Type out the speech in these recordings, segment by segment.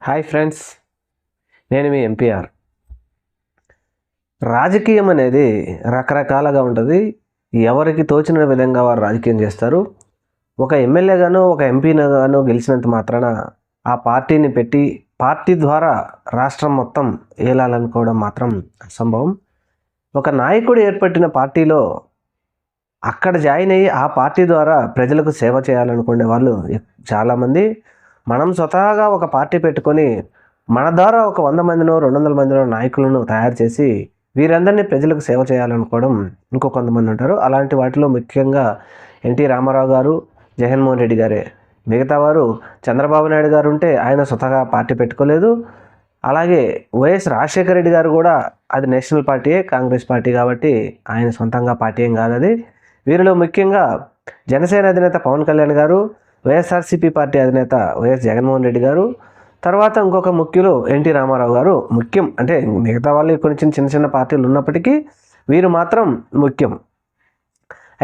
Hi friends, నేను మీ MPR. రాజకీయం అనేది రకరకాలుగా ఉంటుంది. ఎవరికి తోచిన విధంగా వారు రాజకీయం చేస్తారు. ఒక ఎమ్మెల్యేగానో ఒక ఎంపీగానో గెలిచినంత మాత్రాన ఆ పార్టీని పెట్టి పార్టీ ద్వారా రాష్ట్రం మొత్తం ఏలాలనుకోవడం మాత్రం అసంభవం. ఒక నాయకుడు ఏర్పడిన పార్టీలో అక్కడ జాయిన్ అయ్యి ఆ పార్టీ ద్వారా ప్రజలకు సేవ చేయాలనుకునే వాళ్ళు చాలామంది. మనం స్వతహాగా ఒక పార్టీ పెట్టుకొని మన ద్వారా ఒక 100 మందినో 200 మందినో నాయకులను తయారు చేసి వీరందరినీ ప్రజలకు సేవ చేయాలనుకోవడం ఇంకో కొంతమంది ఉంటారు. అలాంటి వాటిలో ముఖ్యంగా ఎన్టీ రామారావు గారు, జగన్మోహన్ రెడ్డి గారే. మిగతా వారు చంద్రబాబు నాయుడు గారు ఉంటే ఆయన స్వతహాగా పార్టీ పెట్టుకోలేదు. అలాగే వైఎస్ రాజశేఖర రెడ్డి గారు కూడా అది నేషనల్ పార్టీయే, కాంగ్రెస్ పార్టీ కాబట్టి ఆయన సొంతంగా పార్టీ ఏం కాదు అది. వీరిలో ముఖ్యంగా జనసేన అధినేత పవన్ కళ్యాణ్ గారు, వైఎస్ఆర్సీపీ పార్టీ అధినేత వైఎస్ జగన్మోహన్ రెడ్డి గారు, తర్వాత ఇంకొక ముఖ్యులు ఎన్టీ రామారావు గారు ముఖ్యం. అంటే మిగతా వాళ్ళు కొన్ని చిన్న చిన్న పార్టీలు ఉన్నప్పటికీ వీరు మాత్రం ముఖ్యం.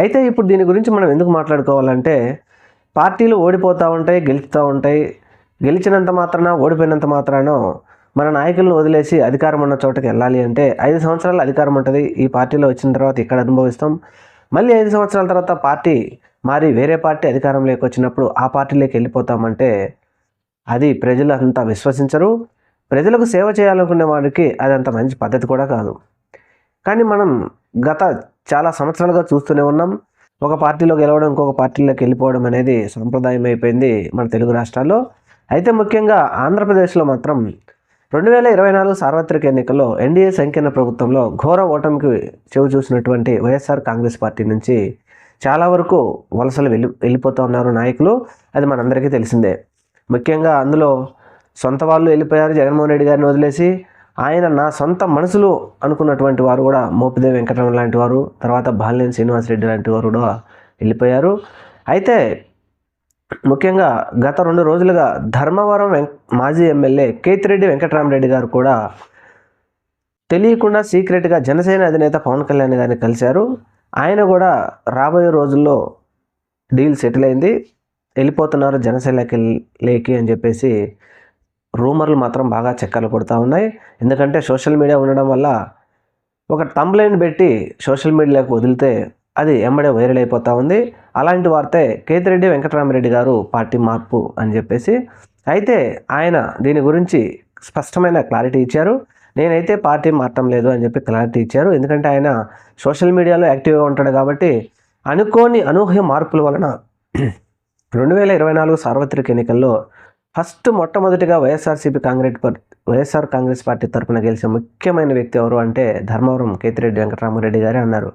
అయితే ఇప్పుడు దీని గురించి మనం ఎందుకు మాట్లాడుకోవాలంటే, పార్టీలు ఓడిపోతూ ఉంటాయి, గెలుస్తూ ఉంటాయి. గెలిచినంత మాత్రాన, ఓడిపోయినంత మాత్రాన మన నాయకులను వదిలేసి అధికారం ఉన్న చోటకి వెళ్ళాలి అంటే 5 సంవత్సరాలు అధికారం ఉంటుంది. ఈ పార్టీలో వచ్చిన తర్వాత ఇక్కడ అనుభవిస్తాం. మళ్ళీ 5 సంవత్సరాల తర్వాత పార్టీ మారి వేరే పార్టీ అధికారంలోకి వచ్చినప్పుడు ఆ పార్టీలోకి వెళ్ళిపోతామంటే అది ప్రజలు అంతా విశ్వసించరు. ప్రజలకు సేవ చేయాలనుకునే వాడికి అది అంత మంచి పద్ధతి కూడా కాదు. కానీ మనం గత చాలా సంవత్సరాలుగా చూస్తూనే ఉన్నాం. ఒక పార్టీలో గెలవడం, ఇంకొక పార్టీలోకి వెళ్ళిపోవడం అనేది సాంప్రదాయం అయిపోయింది మన తెలుగు రాష్ట్రాల్లో. అయితే ముఖ్యంగా ఆంధ్రప్రదేశ్లో మాత్రం 2024 సార్వత్రిక ఎన్నికల్లో ఎన్డీఏ సంకీర్ణ ప్రభుత్వంలో ఘోర ఓటమికి చెవి చూసినటువంటి వైఎస్ఆర్ కాంగ్రెస్ పార్టీ నుంచి చాలా వరకు వలసలు వెళ్ళిపోతూ ఉన్నారు నాయకులు. అది మనందరికీ తెలిసిందే. ముఖ్యంగా అందులో సొంత వాళ్ళు వెళ్ళిపోయారు. జగన్మోహన్ రెడ్డి గారిని వదిలేసి ఆయన నా సొంత మనసులు అనుకున్నటువంటి వారు కూడా మోపిదేవి వెంకటరమణ లాంటి వారు, తర్వాత బాలినేని శ్రీనివాసరెడ్డి లాంటి వారు కూడా వెళ్ళిపోయారు. అయితే ముఖ్యంగా గత 2 రోజులుగా ధర్మవరం మాజీ ఎమ్మెల్యే కేతిరెడ్డి వెంకటరామరెడ్డి గారు కూడా తెలియకుండా సీక్రెట్గా జనసేన అధినేత పవన్ కళ్యాణ్ గారిని కలిశారు. ఆయన కూడా రాబోయే రోజుల్లో డీల్ సెటిల్ అయింది, వెళ్ళిపోతున్నారు జనసేనకి అని చెప్పేసి రూమర్లు మాత్రం బాగా చెక్కలు కొడుతూ ఉన్నాయి. ఎందుకంటే సోషల్ మీడియా ఉండడం వల్ల ఒక థంబ్నెయిల్ పెట్టి సోషల్ మీడియాలోకి వదిలితే అది ఎమ్మడే వైరల్ అయిపోతూ ఉంది. అలాంటి వార్తే కేతిరెడ్డి వెంకటరామరెడ్డి గారు పార్టీ మార్పు అని చెప్పేసి. అయితే ఆయన దీని గురించి స్పష్టమైన క్లారిటీ ఇచ్చారు. నేనైతే పార్టీ మారటం లేదు అని చెప్పి క్లారిటీ ఇచ్చారు. ఎందుకంటే ఆయన సోషల్ మీడియాలో యాక్టివ్గా ఉంటాడు కాబట్టి అనూహ్య మార్పుల వలన 2024 సార్వత్రిక ఎన్నికల్లో మొట్టమొదటిగా వైఎస్ఆర్ కాంగ్రెస్ పార్టీ తరఫున గెలిచే ముఖ్యమైన వ్యక్తి ఎవరు అంటే ధర్మవరం కేతిరెడ్డి వెంకటరామరెడ్డి గారే అన్నారు.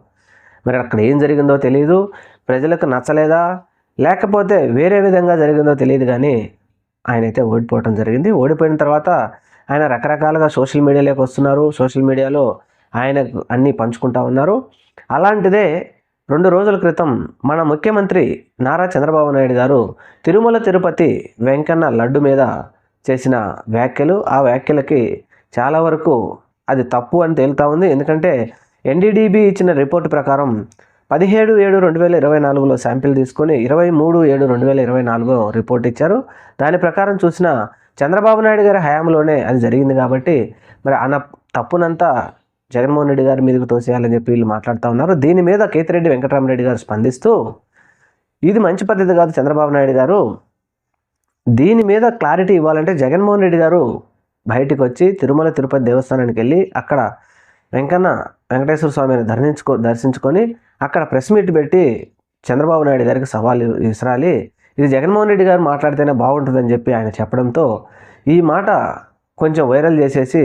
మరి అక్కడ ఏం జరిగిందో తెలియదు, ప్రజలకు నచ్చలేదా లేకపోతే వేరే విధంగా జరిగిందో తెలియదు, కానీ ఆయన అయితే ఓడిపోవటం జరిగింది. ఓడిపోయిన తర్వాత ఆయన రకరకాలుగా సోషల్ మీడియాలోకి వస్తున్నారు. సోషల్ మీడియాలో ఆయన అన్నీ పంచుకుంటూ ఉన్నారు. అలాంటిదే 2 రోజుల క్రితం మన ముఖ్యమంత్రి నారా చంద్రబాబు నాయుడు గారు తిరుమల తిరుపతి వెంకన్న లడ్డు మీద చేసిన వ్యాఖ్యలు, ఆ వ్యాఖ్యలకి చాలా వరకు అది తప్పు అని తేలుతూ ఉంది. ఎందుకంటే ఎన్డీడీబీ ఇచ్చిన రిపోర్టు ప్రకారం 17/7/2024లో శాంపిల్ తీసుకొని 23/7/2024 రిపోర్ట్ ఇచ్చారు. దాని ప్రకారం చూసిన చంద్రబాబు నాయుడు గారి హయాంలోనే అది జరిగింది కాబట్టి మరి తప్పునంతా జగన్మోహన్ రెడ్డి గారి మీదకు తోసేయాలని చెప్పి వీళ్ళు మాట్లాడుతూ ఉన్నారు. దీని మీద కేతిరెడ్డి వెంకటరామరెడ్డి గారు స్పందిస్తూ, ఇది మంచి పద్ధతి కాదు చంద్రబాబు నాయుడు గారు, దీని మీద క్లారిటీ ఇవ్వాలంటే జగన్మోహన్ రెడ్డి గారు బయటికి వచ్చి తిరుమల తిరుపతి దేవస్థానానికి వెళ్ళి అక్కడ వెంకటేశ్వర స్వామిని దర్శించుకొని అక్కడ ప్రెస్ మీట్ పెట్టి చంద్రబాబు నాయుడు గారికి సవాల్ విసరాలి. ఇది జగన్మోహన్ రెడ్డి గారు మాట్లాడితేనే బాగుంటుందని చెప్పి ఆయన చెప్పడంతో ఈ మాట కొంచెం వైరల్ చేసేసి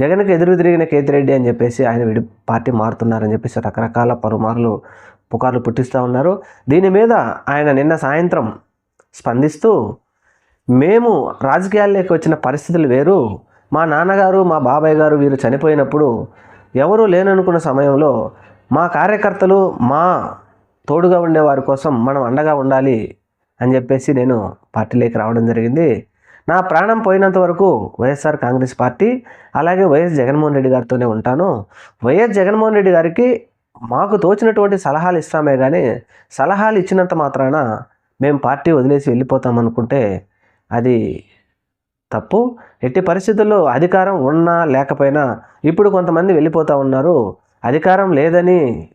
జగన్కి ఎదురు తిరిగిన కేతిరెడ్డి అని చెప్పేసి ఆయన పార్టీ మారుతున్నారని చెప్పేసి రకరకాల పుకార్లు పుట్టిస్తూ ఉన్నారు. దీని మీద ఆయన నిన్న సాయంత్రం స్పందిస్తూ, మేము రాజకీయాల్లోకి వచ్చిన పరిస్థితులు వేరు, మా నాన్నగారు మా బాబాయ్ గారు వీరు చనిపోయినప్పుడు ఎవరూ లేననుకున్న సమయంలో మా కార్యకర్తలు మా తోడుగా ఉండే వారి కోసం మనం అండగా ఉండాలి అని చెప్పేసి నేను పార్టీలోకి రావడం జరిగింది. నా ప్రాణం పోయినంత వరకు వైఎస్ఆర్ కాంగ్రెస్ పార్టీ అలాగే వైఎస్ జగన్మోహన్ రెడ్డి గారితోనే ఉంటాను. వైఎస్ జగన్మోహన్ రెడ్డి గారికి మాకు తోచినటువంటి సలహాలు ఇస్తామే కానీ సలహాలు ఇచ్చినంత మాత్రాన మేము పార్టీ వదిలేసి వెళ్ళిపోతామనుకుంటే అది తప్పు. ఎట్టి పరిస్థితుల్లో అధికారం ఉన్నా లేకపోయినా ఇప్పుడు కొంతమంది వెళ్ళిపోతూ ఉన్నారు. అధికారం లేదని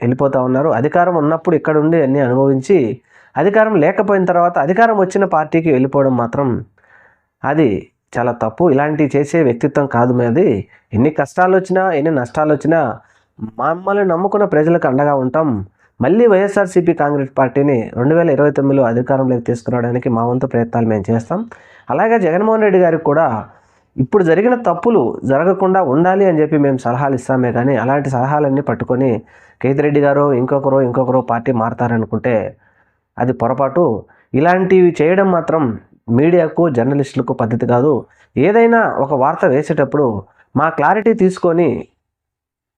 వెళ్ళిపోతూ ఉన్నారు. అధికారం ఉన్నప్పుడు ఇక్కడ ఉండి అన్నీ అనుభవించి అధికారం లేకపోయిన తర్వాత అధికారం వచ్చిన పార్టీకి వెళ్ళిపోవడం మాత్రం అది చాలా తప్పు. ఇలాంటివి చేసే వ్యక్తిత్వం కాదు మీది. ఎన్ని కష్టాలు వచ్చినా ఎన్ని నష్టాలు వచ్చినా మమ్మల్ని నమ్ముకున్న ప్రజలకు అండగా ఉంటాం. మళ్ళీ వైఎస్ఆర్సీపీ కాంగ్రెస్ పార్టీని 2029లో అధికారంలోకి తీసుకురావడానికి మా వంతు ప్రయత్నాలు మేము చేస్తాం. అలాగే జగన్మోహన్ రెడ్డి గారికి కూడా ఇప్పుడు జరిగిన తప్పులు జరగకుండా ఉండాలి అని చెప్పి మేము సలహాలు ఇస్తామే కానీ అలాంటి సలహాలన్నీ పట్టుకొని కేతిరెడ్డి గారు ఇంకొకరు పార్టీ మారతారనుకుంటే అది పొరపాటు. ఇలాంటివి చేయడం మాత్రం మీడియాకు జర్నలిస్టులకు పద్ధతి కాదు. ఏదైనా ఒక వార్త వేసేటప్పుడు మా క్లారిటీ తీసుకొని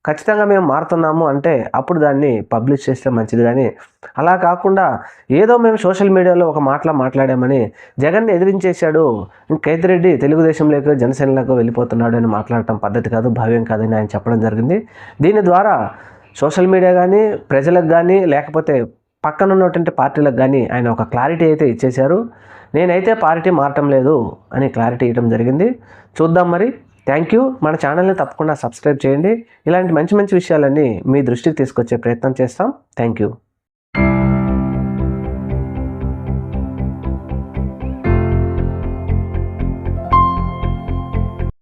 ఖచ్చితంగా మేము మారుతున్నాము అంటే అప్పుడు దాన్ని పబ్లిష్ చేస్తే మంచిది. కానీ అలా కాకుండా ఏదో మేము సోషల్ మీడియాలో ఒక మాట్లాడామని జగన్ని ఎదిరించేశాడు, కేతిరెడ్డి తెలుగుదేశంలోకి జనసేనలోకి వెళ్ళిపోతున్నాడు అని మాట్లాడటం పద్ధతి కాదు, భావ్యం కాదని ఆయన చెప్పడం జరిగింది. దీని ద్వారా సోషల్ మీడియా కానీ ప్రజలకు కానీ లేకపోతే పక్కన ఉన్నటువంటి పార్టీలకు కానీ ఆయన ఒక క్లారిటీ అయితే ఇచ్చేశారు. నేనైతే పార్టీ మారటం లేదు అని క్లారిటీ ఇవ్వడం జరిగింది. చూద్దాం మరి. Thank you. మన ఛానల్ని తప్పకుండా సబ్స్క్రైబ్ చేయండి. ఇలాంటి మంచి విషయాలన్నీ మీ దృష్టికి తీసుకొచ్చే ప్రయత్నం చేస్తాం. Thank you.